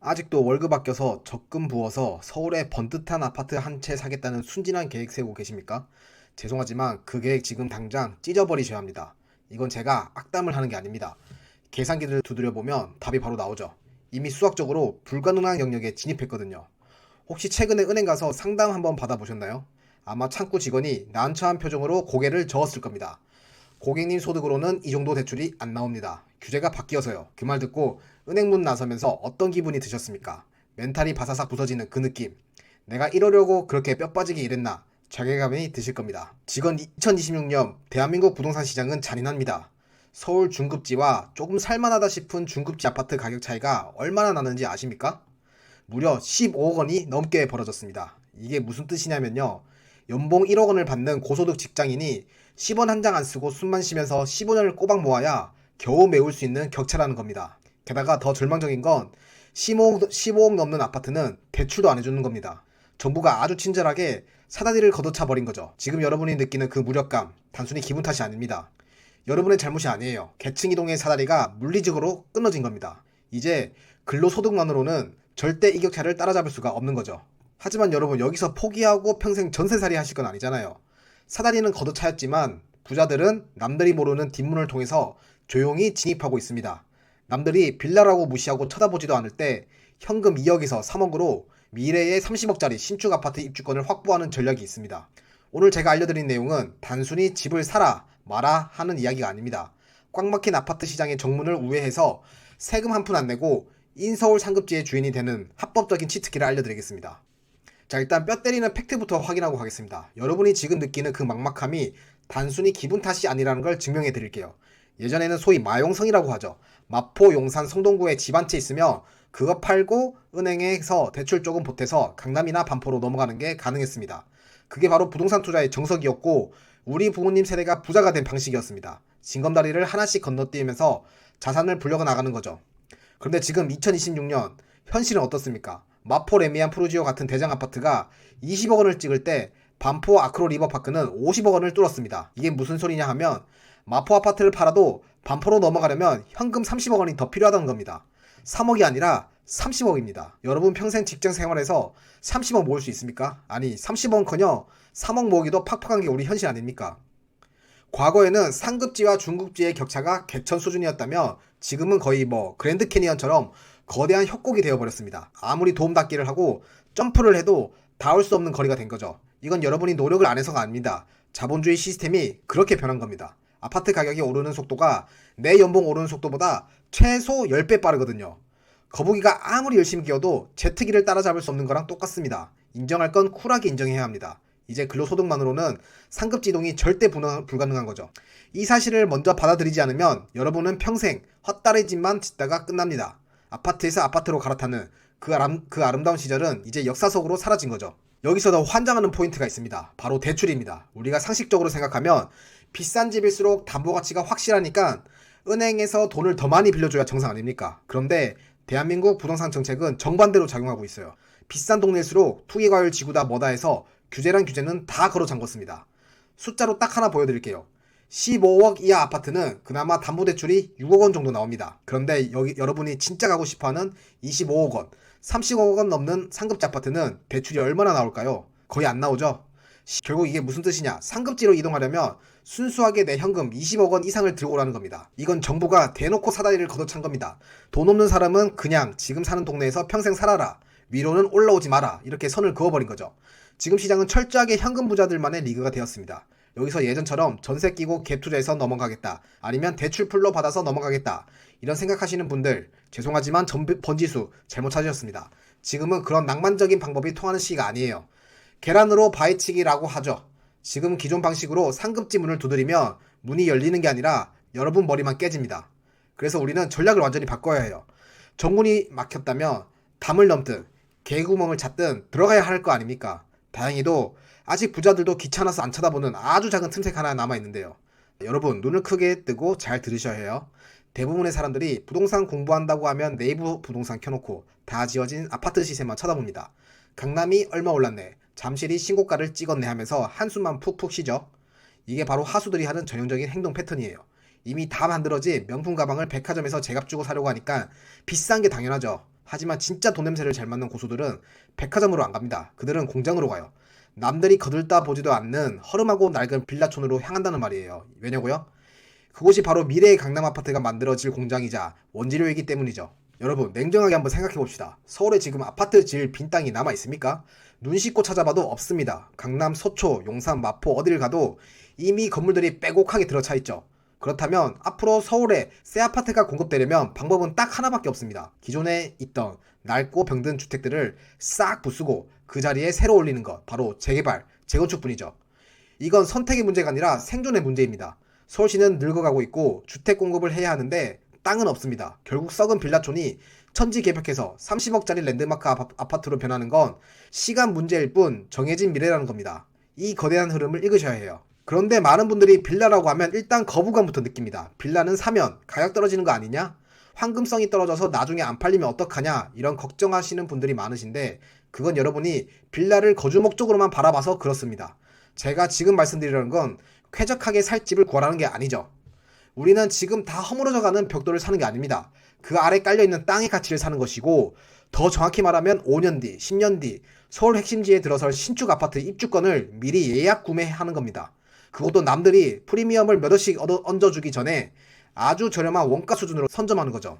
아직도 월급 아껴서 적금 부어서 서울에 번듯한 아파트 한 채 사겠다는 순진한 계획 세우고 계십니까? 죄송하지만 그 계획 지금 당장 찢어버리셔야 합니다. 이건 제가 악담을 하는 게 아닙니다. 계산기를 두드려보면 답이 바로 나오죠. 이미 수학적으로 불가능한 영역에 진입했거든요. 혹시 최근에 은행 가서 상담 한번 받아보셨나요? 아마 창구 직원이 난처한 표정으로 고개를 저었을 겁니다. 고객님 소득으로는 이 정도 대출이 안 나옵니다. 규제가 바뀌어서요. 그 말 듣고 은행 문 나서면서 어떤 기분이 드셨습니까? 멘탈이 바사삭 부서지는 그 느낌. 내가 이러려고 그렇게 뼈 빠지게 일했나? 자괴감이 드실 겁니다. 지금 2026년 대한민국 부동산 시장은 잔인합니다. 서울 중급지와 조금 살만하다 싶은 중급지 아파트 가격 차이가 얼마나 나는지 아십니까? 무려 15억 원이 넘게 벌어졌습니다. 이게 무슨 뜻이냐면요. 연봉 1억 원을 받는 고소득 직장인이 10원 한 장 안 쓰고 숨만 쉬면서 15년을 꼬박 모아야 겨우 메울 수 있는 격차라는 겁니다. 게다가 더 절망적인 건 15억 넘는 아파트는 대출도 안 해주는 겁니다. 정부가 아주 친절하게 사다리를 걷어차 버린 거죠. 지금 여러분이 느끼는 그 무력감, 단순히 기분 탓이 아닙니다. 여러분의 잘못이 아니에요. 계층 이동의 사다리가 물리적으로 끊어진 겁니다. 이제 근로소득만으로는 절대 이 격차를 따라잡을 수가 없는 거죠. 하지만 여러분, 여기서 포기하고 평생 전세살이 하실 건 아니잖아요. 사다리는 걷어차였지만 부자들은 남들이 모르는 뒷문을 통해서 조용히 진입하고 있습니다. 남들이 빌라라고 무시하고 쳐다보지도 않을 때 현금 2억에서 3억으로 미래의 30억짜리 신축 아파트 입주권을 확보하는 전략이 있습니다. 오늘 제가 알려드린 내용은 단순히 집을 사라 마라 하는 이야기가 아닙니다. 꽉 막힌 아파트 시장의 정문을 우회해서 세금 한 푼 안 내고 인서울 상급지의 주인이 되는 합법적인 치트키를 알려드리겠습니다. 자, 일단 뼈 때리는 팩트부터 확인하고 가겠습니다. 여러분이 지금 느끼는 그 막막함이 단순히 기분 탓이 아니라는 걸 증명해 드릴게요. 예전에는 소위 마용성이라고 하죠. 마포, 용산, 성동구에 집 한 채 있으면 그거 팔고 은행에서 대출 조금 보태서 강남이나 반포로 넘어가는 게 가능했습니다. 그게 바로 부동산 투자의 정석이었고 우리 부모님 세대가 부자가 된 방식이었습니다. 징검다리를 하나씩 건너뛰면서 자산을 불려가 나가는 거죠. 그런데 지금 2026년 현실은 어떻습니까? 마포 레미안 푸르지오 같은 대장 아파트가 20억 원을 찍을 때 반포 아크로 리버파크는 50억 원을 뚫었습니다. 이게 무슨 소리냐 하면 마포 아파트를 팔아도 반포로 넘어가려면 현금 30억 원이 더 필요하다는 겁니다. 3억이 아니라 30억입니다. 여러분 평생 직장 생활에서 30억 모을 수 있습니까? 아니 30억은커녕 3억 모으기도 팍팍한 게 우리 현실 아닙니까? 과거에는 상급지와 중급지의 격차가 개천 수준이었다면 지금은 거의 그랜드 캐니언처럼 거대한 협곡이 되어버렸습니다. 아무리 도움 닫기를 하고 점프를 해도 닿을 수 없는 거리가 된 거죠. 이건 여러분이 노력을 안 해서가 아닙니다. 자본주의 시스템이 그렇게 변한 겁니다. 아파트 가격이 오르는 속도가 내 연봉 오르는 속도보다 최소 10배 빠르거든요. 거북이가 아무리 열심히 기어도 제트기를 따라잡을 수 없는 거랑 똑같습니다. 인정할 건 쿨하게 인정해야 합니다. 이제 근로소득만으로는 상급지동이 절대 불가능한 거죠. 이 사실을 먼저 받아들이지 않으면 여러분은 평생 헛다리 집만 짓다가 끝납니다. 아파트에서 아파트로 갈아타는 그 아름다운 시절은 이제 역사 속으로 사라진 거죠. 여기서 더 환장하는 포인트가 있습니다. 바로 대출입니다. 우리가 상식적으로 생각하면 비싼 집일수록 담보가치가 확실하니까 은행에서 돈을 더 많이 빌려줘야 정상 아닙니까? 그런데 대한민국 부동산 정책은 정반대로 작용하고 있어요. 비싼 동네일수록 투기과열 지구다 뭐다 해서 규제란 규제는 다 걸어 잠궜습니다. 숫자로 딱 하나 보여드릴게요. 15억 이하 아파트는 그나마 담보대출이 6억 원 정도 나옵니다. 그런데 여러분이 진짜 가고 싶어하는 25억 원, 30억 원 넘는 상급지 아파트는 대출이 얼마나 나올까요? 거의 안 나오죠? 결국 이게 무슨 뜻이냐? 상급지로 이동하려면 순수하게 내 현금 20억 원 이상을 들고 오라는 겁니다. 이건 정부가 대놓고 사다리를 걷어찬 겁니다. 돈 없는 사람은 그냥 지금 사는 동네에서 평생 살아라. 위로는 올라오지 마라. 이렇게 선을 그어버린 거죠. 지금 시장은 철저하게 현금 부자들만의 리그가 되었습니다. 여기서 예전처럼 전세 끼고 갭 투자해서 넘어가겠다. 아니면 대출 풀로 받아서 넘어가겠다. 이런 생각하시는 분들 죄송하지만 번지수 잘못 찾으셨습니다. 지금은 그런 낭만적인 방법이 통하는 시기가 아니에요. 계란으로 바위치기라고 하죠. 지금 기존 방식으로 상급지 문을 두드리면 문이 열리는 게 아니라 여러분 머리만 깨집니다. 그래서 우리는 전략을 완전히 바꿔야 해요. 정문이 막혔다면 담을 넘든 개구멍을 찾든 들어가야 할 거 아닙니까? 다행히도 아직 부자들도 귀찮아서 안 쳐다보는 아주 작은 틈색 하나 남아있는데요. 여러분 눈을 크게 뜨고 잘 들으셔야 해요. 대부분의 사람들이 부동산 공부한다고 하면 네이버 부동산 켜놓고 다 지어진 아파트 시세만 쳐다봅니다. 강남이 얼마 올랐네, 잠실이 신고가를 찍었네 하면서 한숨만 푹푹 쉬죠. 이게 바로 하수들이 하는 전형적인 행동 패턴이에요. 이미 다 만들어진 명품 가방을 백화점에서 제값 주고 사려고 하니까 비싼 게 당연하죠. 하지만 진짜 돈 냄새를 잘 맡는 고수들은 백화점으로 안 갑니다. 그들은 공장으로 가요. 남들이 거들떠 보지도 않는 허름하고 낡은 빌라촌으로 향한다는 말이에요. 왜냐고요? 그곳이 바로 미래의 강남 아파트가 만들어질 공장이자 원재료이기 때문이죠. 여러분, 냉정하게 한번 생각해 봅시다. 서울에 지금 아파트 지을 빈 땅이 남아 있습니까? 눈 씻고 찾아봐도 없습니다. 강남, 서초, 용산, 마포 어디를 가도 이미 건물들이 빼곡하게 들어차 있죠. 그렇다면 앞으로 서울에 새 아파트가 공급되려면 방법은 딱 하나밖에 없습니다. 기존에 있던 낡고 병든 주택들을 싹 부수고 그 자리에 새로 올리는 것, 바로 재개발, 재건축뿐이죠. 이건 선택의 문제가 아니라 생존의 문제입니다. 서울시는 늙어가고 있고 주택 공급을 해야 하는데 땅은 없습니다. 결국 썩은 빌라촌이 천지개벽해서 30억짜리 랜드마크 아파트로 변하는 건 시간 문제일 뿐 정해진 미래라는 겁니다. 이 거대한 흐름을 읽으셔야 해요. 그런데 많은 분들이 빌라라고 하면 일단 거부감부터 느낍니다. 빌라는 사면 가격 떨어지는 거 아니냐? 황금성이 떨어져서 나중에 안 팔리면 어떡하냐? 이런 걱정하시는 분들이 많으신데 그건 여러분이 빌라를 거주 목적으로만 바라봐서 그렇습니다. 제가 지금 말씀드리려는 건 쾌적하게 살 집을 구하라는 게 아니죠. 우리는 지금 다 허물어져가는 벽돌을 사는 게 아닙니다. 그 아래 깔려있는 땅의 가치를 사는 것이고 더 정확히 말하면 5년 뒤, 10년 뒤 서울 핵심지에 들어설 신축 아파트 입주권을 미리 예약 구매하는 겁니다. 그것도 남들이 프리미엄을 몇 원씩 얹어주기 전에 아주 저렴한 원가 수준으로 선점하는 거죠.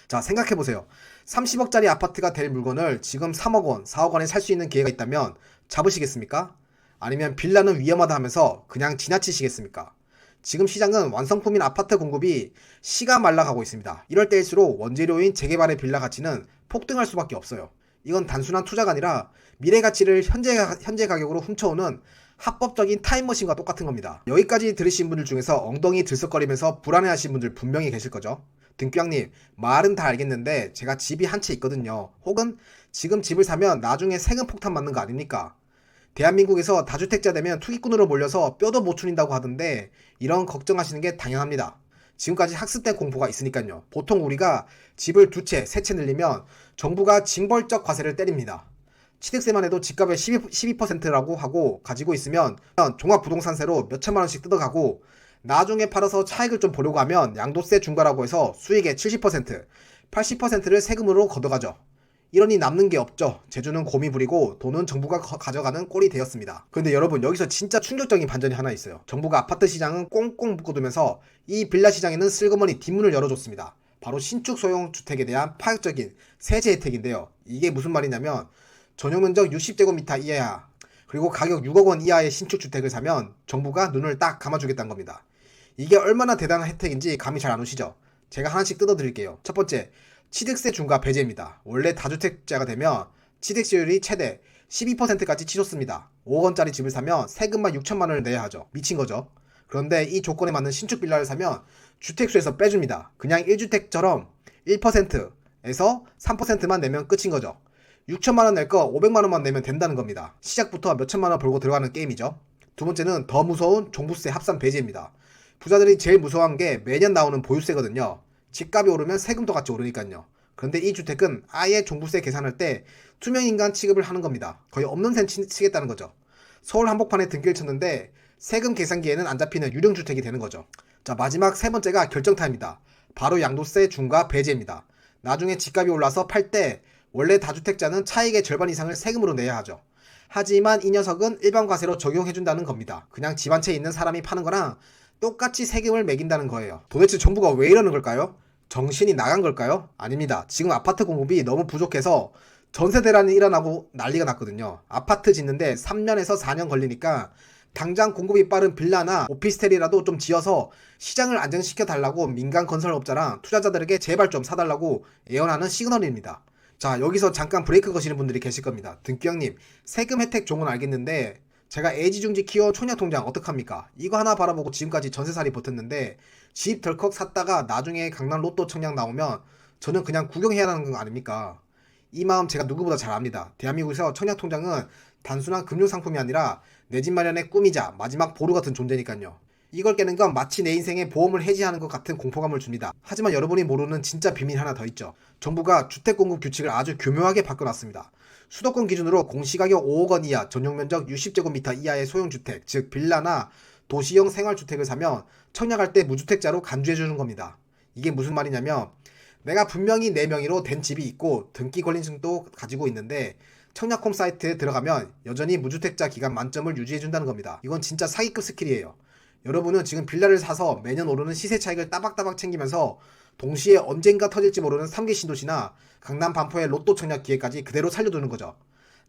자, 생각해보세요. 30억짜리 아파트가 될 물건을 지금 3억 원, 4억 원에 살 수 있는 기회가 있다면 잡으시겠습니까? 아니면 빌라는 위험하다 하면서 그냥 지나치시겠습니까? 지금 시장은 완성품인 아파트 공급이 씨가 말라가고 있습니다. 이럴 때일수록 원재료인 재개발의 빌라 가치는 폭등할 수밖에 없어요. 이건 단순한 투자가 아니라 미래 가치를 현재 가격으로 훔쳐오는 합법적인 타임머신과 똑같은 겁니다. 여기까지 들으신 분들 중에서 엉덩이 들썩거리면서 불안해하신 분들 분명히 계실 거죠. 등뼈양님, 말은 다 알겠는데 제가 집이 한 채 있거든요. 혹은 지금 집을 사면 나중에 세금 폭탄 맞는 거 아닙니까? 대한민국에서 다주택자 되면 투기꾼으로 몰려서 뼈도 못 추린다고 하던데 이런 걱정하시는 게 당연합니다. 지금까지 학습된 공포가 있으니까요. 보통 우리가 집을 두 채, 세 채 늘리면 정부가 징벌적 과세를 때립니다. 취득세만 해도 집값의 12%라고 하고 가지고 있으면 종합부동산세로 몇천만 원씩 뜯어가고 나중에 팔아서 차익을 좀 보려고 하면 양도세 중과라고 해서 수익의 70%, 80%를 세금으로 걷어가죠. 이러니 남는 게 없죠. 제주는 곰이 부리고 돈은 정부가 가져가는 꼴이 되었습니다. 그런데 여러분, 여기서 진짜 충격적인 반전이 하나 있어요. 정부가 아파트 시장은 꽁꽁 묶어두면서 이 빌라 시장에는 슬그머니 뒷문을 열어줬습니다. 바로 신축 소형 주택에 대한 파격적인 세제 혜택인데요. 이게 무슨 말이냐면 전용 면적 60제곱미터 이하 그리고 가격 6억 원 이하의 신축 주택을 사면 정부가 눈을 딱 감아주겠다는 겁니다. 이게 얼마나 대단한 혜택인지 감이 잘 안 오시죠? 제가 하나씩 뜯어드릴게요. 첫 번째, 취득세 중과 배제입니다. 원래 다주택자가 되면 취득세율이 최대 12%까지 치솟습니다. 5억 원짜리 집을 사면 세금만 6천만 원을 내야 하죠. 미친 거죠. 그런데 이 조건에 맞는 신축 빌라를 사면 주택수에서 빼줍니다. 그냥 1주택처럼 1%에서 3%만 내면 끝인 거죠. 6천만 원 낼 거 500만 원만 내면 된다는 겁니다. 시작부터 몇천만 원 벌고 들어가는 게임이죠. 두 번째는 더 무서운 종부세 합산 배제입니다. 부자들이 제일 무서워한 게 매년 나오는 보유세거든요. 집값이 오르면 세금도 같이 오르니까요. 그런데 이 주택은 아예 종부세 계산할 때 투명인간 취급을 하는 겁니다. 거의 없는 셈 치겠다는 거죠. 서울 한복판에 등기를 쳤는데 세금 계산기에는 안 잡히는 유령주택이 되는 거죠. 자, 마지막 세 번째가 결정타입니다. 바로 양도세 중과 배제입니다. 나중에 집값이 올라서 팔 때 원래 다주택자는 차익의 절반 이상을 세금으로 내야 하죠. 하지만 이 녀석은 일반 과세로 적용해준다는 겁니다. 그냥 집 한 채 있는 사람이 파는 거랑 똑같이 세금을 매긴다는 거예요. 도대체 정부가 왜 이러는 걸까요? 정신이 나간 걸까요? 아닙니다. 지금 아파트 공급이 너무 부족해서 전세 대란이 일어나고 난리가 났거든요. 아파트 짓는데 3년에서 4년 걸리니까 당장 공급이 빠른 빌라나 오피스텔이라도 좀 지어서 시장을 안정시켜 달라고 민간 건설업자랑 투자자들에게 제발 좀 사달라고 애원하는 시그널입니다. 자, 여기서 잠깐 브레이크 거시는 분들이 계실 겁니다. 등기형님, 세금 혜택 좋은 건 알겠는데 제가 애지중지 키워 청약통장 어떡합니까? 이거 하나 바라보고 지금까지 전세살이 버텼는데 집 덜컥 샀다가 나중에 강남 로또 청약 나오면 저는 그냥 구경해야 하는 거 아닙니까? 이 마음 제가 누구보다 잘 압니다. 대한민국에서 청약통장은 단순한 금융상품이 아니라 내 집 마련의 꿈이자 마지막 보루 같은 존재니까요. 이걸 깨는 건 마치 내 인생의 보험을 해지하는 것 같은 공포감을 줍니다. 하지만 여러분이 모르는 진짜 비밀 하나 더 있죠. 정부가 주택공급 규칙을 아주 교묘하게 바꿔놨습니다. 수도권 기준으로 공시가격 5억 원 이하, 전용면적 60제곱미터 이하의 소형주택, 즉 빌라나 도시형 생활주택을 사면 청약할 때 무주택자로 간주해주는 겁니다. 이게 무슨 말이냐면 내가 분명히 내 명의로 된 집이 있고 등기 권리증도 가지고 있는데 청약홈 사이트에 들어가면 여전히 무주택자 기간 만점을 유지해준다는 겁니다. 이건 진짜 사기급 스킬이에요. 여러분은 지금 빌라를 사서 매년 오르는 시세 차익을 따박따박 챙기면서 동시에 언젠가 터질지 모르는 3기 신도시나 강남 반포의 로또 청약 기회까지 그대로 살려두는 거죠.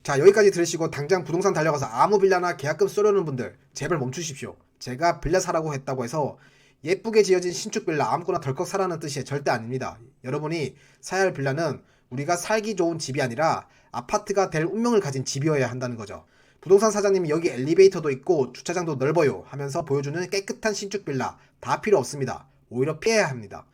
자, 여기까지 들으시고 당장 부동산 달려가서 아무 빌라나 계약금 쏘려는 분들 제발 멈추십시오. 제가 빌라 사라고 했다고 해서 예쁘게 지어진 신축 빌라 아무거나 덜컥 사라는 뜻이 절대 아닙니다. 여러분이 사야 할 빌라는 우리가 살기 좋은 집이 아니라 아파트가 될 운명을 가진 집이어야 한다는 거죠. 부동산 사장님이 여기 엘리베이터도 있고 주차장도 넓어요 하면서 보여주는 깨끗한 신축 빌라 다 필요 없습니다. 오히려 피해야 합니다.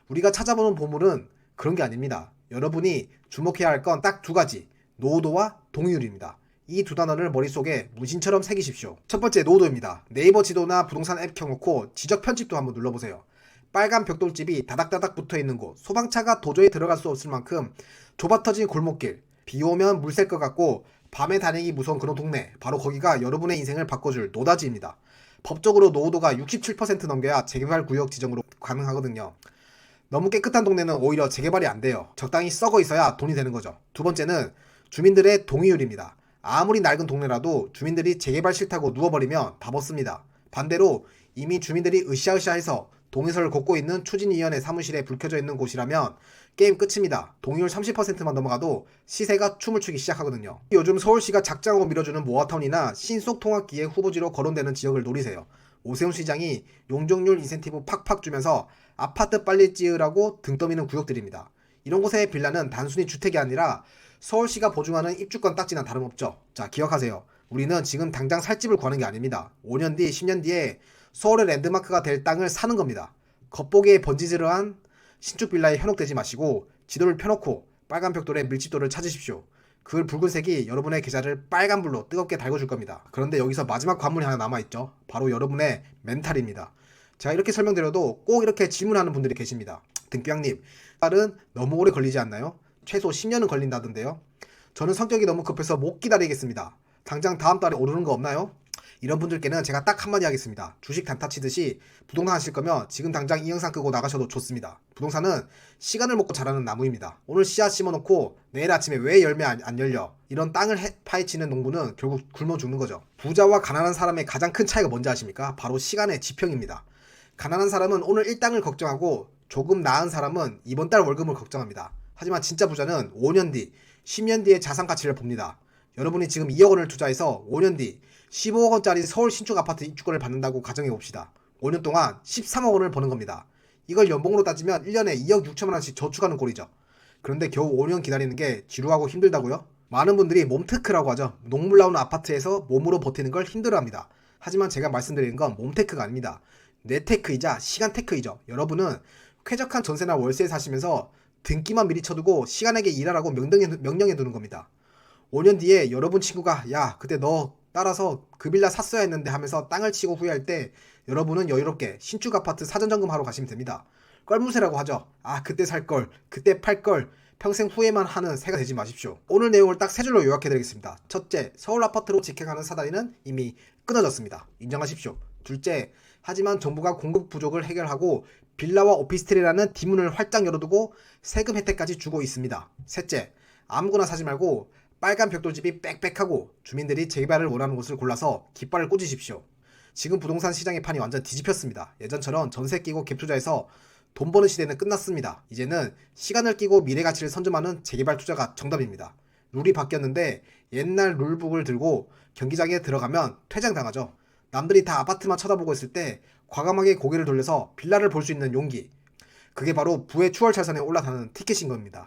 우리가 찾아보는 보물은 그런 게 아닙니다. 여러분이 주목해야 할 건 딱 두 가지, 노후도와 동의율입니다. 이 두 단어를 머릿속에 문신처럼 새기십시오. 첫 번째, 노후도입니다. 네이버 지도나 부동산 앱 켜놓고 지적 편집도 한번 눌러보세요. 빨간 벽돌집이 다닥다닥 붙어있는 곳, 소방차가 도저히 들어갈 수 없을 만큼 좁아터진 골목길, 비 오면 물 셀 것 같고 밤에 다니기 무서운 그런 동네, 바로 거기가 여러분의 인생을 바꿔줄 노다지입니다. 법적으로 노후도가 67% 넘겨야 재개발 구역 지정으로 가능하거든요. 너무 깨끗한 동네는 오히려 재개발이 안 돼요. 적당히 썩어 있어야 돈이 되는 거죠. 두 번째는 주민들의 동의율입니다. 아무리 낡은 동네라도 주민들이 재개발 싫다고 누워버리면 답 없습니다. 반대로 이미 주민들이 으쌰으쌰해서 동의서를 걷고 있는 추진위원회 사무실에 불 켜져 있는 곳이라면 게임 끝입니다. 동의율 30%만 넘어가도 시세가 춤을 추기 시작하거든요. 요즘 서울시가 작정하고 밀어주는 모아타운이나 신속통합기획 후보지로 거론되는 지역을 노리세요. 오세훈 시장이 용적률 인센티브 팍팍 주면서 아파트 빨리 지으라고 등 떠미는 구역들입니다. 이런 곳의 빌라는 단순히 주택이 아니라 서울시가 보증하는 입주권 딱지나 다름없죠. 자, 기억하세요. 우리는 지금 당장 살 집을 구하는 게 아닙니다. 5년 뒤, 10년 뒤에 서울의 랜드마크가 될 땅을 사는 겁니다. 겉보기에 번지르르한 신축 빌라에 현혹되지 마시고 지도를 펴놓고 빨간 벽돌의 밀집도를 찾으십시오. 그 붉은색이 여러분의 계좌를 빨간불로 뜨겁게 달궈줄 겁니다. 그런데 여기서 마지막 관문이 하나 남아있죠. 바로 여러분의 멘탈입니다. 제가 이렇게 설명드려도 꼭 이렇게 질문하는 분들이 계십니다. 등비양님, 딸은 너무 오래 걸리지 않나요? 최소 10년은 걸린다던데요. 저는 성격이 너무 급해서 못 기다리겠습니다. 당장 다음 달에 오르는 거 없나요? 이런 분들께는 제가 딱 한마디 하겠습니다. 주식 단타 치듯이 부동산 하실 거면 지금 당장 이 영상 끄고 나가셔도 좋습니다. 부동산은 시간을 먹고 자라는 나무입니다. 오늘 씨앗 심어놓고 내일 아침에 왜 열매 안 열려? 이런 땅을 파헤치는 농부는 결국 굶어 죽는 거죠. 부자와 가난한 사람의 가장 큰 차이가 뭔지 아십니까? 바로 시간의 지평입니다. 가난한 사람은 오늘 일당을 걱정하고 조금 나은 사람은 이번 달 월급을 걱정합니다. 하지만 진짜 부자는 5년 뒤, 10년 뒤의 자산 가치를 봅니다. 여러분이 지금 2억 원을 투자해서 5년 뒤 15억 원짜리 서울 신축 아파트 입주권을 받는다고 가정해 봅시다. 5년 동안 13억 원을 버는 겁니다. 이걸 연봉으로 따지면 1년에 2억 6천만 원씩 저축하는 꼴이죠. 그런데 겨우 5년 기다리는 게 지루하고 힘들다고요? 많은 분들이 몸테크라고 하죠. 농물 나오는 아파트에서 몸으로 버티는 걸 힘들어합니다. 하지만 제가 말씀드리는 건 몸테크가 아닙니다. 뇌테크이자 시간테크이죠. 여러분은 쾌적한 전세나 월세에 사시면서 등기만 미리 쳐두고 시간에게 일하라고 명령해 두는 겁니다. 5년 뒤에 여러분 친구가 야 그때 너 따라서 그 빌라 샀어야 했는데 하면서 땅을 치고 후회할 때 여러분은 여유롭게 신축 아파트 사전점검 하러 가시면 됩니다. 껄무새라고 하죠. 아 그때 살걸 그때 팔걸 평생 후회만 하는 새가 되지 마십시오. 오늘 내용을 딱 세 줄로 요약해드리겠습니다. 첫째, 서울 아파트로 직행하는 사다리는 이미 끊어졌습니다. 인정하십시오. 둘째, 하지만 정부가 공급 부족을 해결하고 빌라와 오피스텔이라는 뒷문을 활짝 열어두고 세금 혜택까지 주고 있습니다. 셋째, 아무거나 사지 말고 빨간 벽돌집이 빽빽하고 주민들이 재개발을 원하는 곳을 골라서 깃발을 꽂으십시오. 지금 부동산 시장의 판이 완전 뒤집혔습니다. 예전처럼 전세 끼고 갭 투자해서 돈 버는 시대는 끝났습니다. 이제는 시간을 끼고 미래 가치를 선점하는 재개발 투자가 정답입니다. 룰이 바뀌었는데 옛날 룰북을 들고 경기장에 들어가면 퇴장당하죠. 남들이 다 아파트만 쳐다보고 있을 때 과감하게 고개를 돌려서 빌라를 볼 수 있는 용기. 그게 바로 부의 추월차선에 올라타는 티켓인 겁니다.